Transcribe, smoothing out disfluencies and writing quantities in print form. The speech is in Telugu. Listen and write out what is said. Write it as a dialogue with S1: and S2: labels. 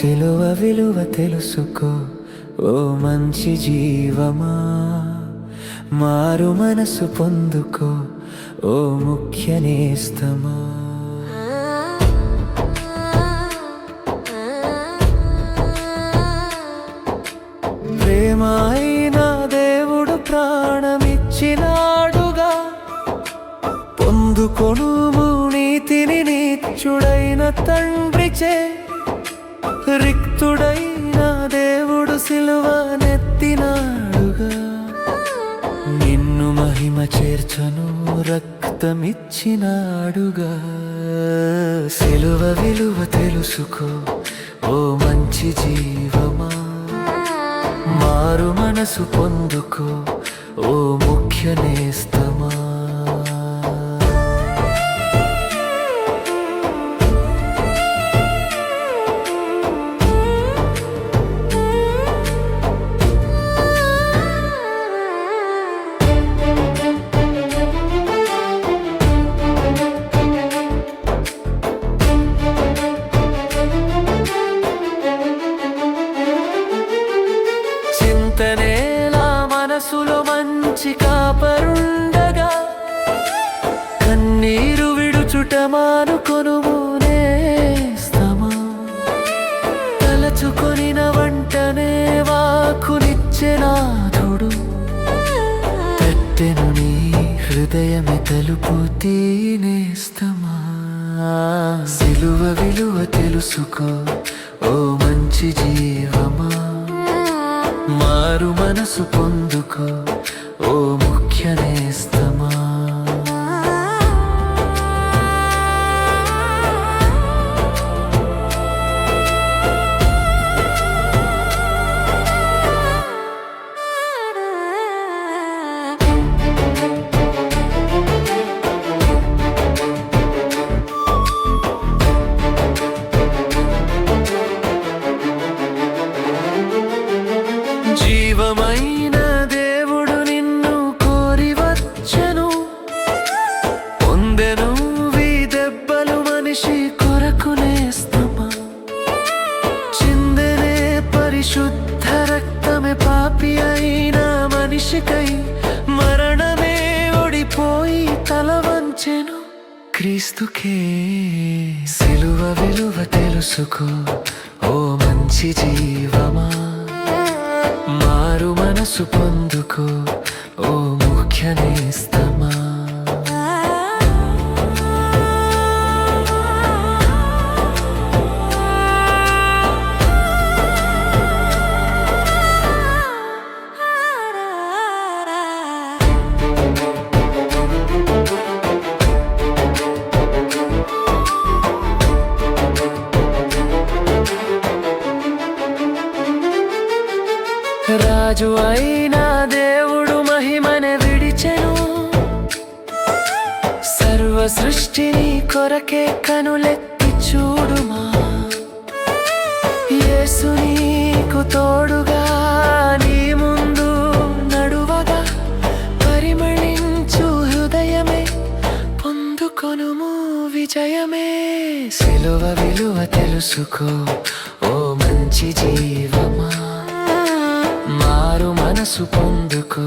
S1: సిలువ విలువ తెలుసుకో ఓ మంచి జీవమా, మారు మనసు పొందుకో ఓ ముఖ్య నేస్తమా. ప్రేమ అయిన దేవుడు ప్రాణమిచ్చినాడుగా, పొందుకొను నీతిని నీచుడైన తండ్రిచే. రిక్తుడైన దేవుడు సిలువనెత్తినాడుగా, నిన్ను మహిమ చేర్చను రక్తమిచ్చినాడుగా. సిలువ విలువ తెలుసుకో ఓ మంచి జీవమా, మారు మనసు పొందుకో ఓ ముఖ్య నేస్తమా. చింతనేలా మనసులో మంచి కాపరుండగా, కన్నీరు విడుచుట మానుకొనుము నేస్తమా. తలచుకొనిన వంటనే వాక్కునిచ్చెనాథుడు, తట్టెను నీ హృదయమే తలుపు తీనేస్తమా. సిలువ విలువ తెలుసుకో ఓ మంచి జీవమా, మారు మనసు పొందుకో ఓ ముఖ్య నేస్తమా. జీవమైన దేవుడు నిన్ను కోరి వచ్చెను, పొందెను దెబ్బలు మనిషి కొరకు నేస్తమా. చిందెనే పరిశుద్ధ రక్తమే పాపి అయిన మనిషికై, మరణమే ఓడిపోయి తల వంచెను క్రీస్తుకే. సిలువ విలువ తెలుసుకో ఓ మంచి జీవమా, మారు మనసు పొందుకో ఓ ముఖ్య నేస్తమా. రాజు అయిన దేవుడు మహిమనే విడిచెను, సర్వ సృష్టిని కొరకే కనులెత్తి చూడుమా. యేసు నీకు తోడుగా నీ ముందు నడువగా, పరిమళించు హృదయమే పొందుకొనుము విజయమే. సిలువ విలువ తెలుసుకో ఓ మంచి జీవమా, మారు మనసు పొందుకో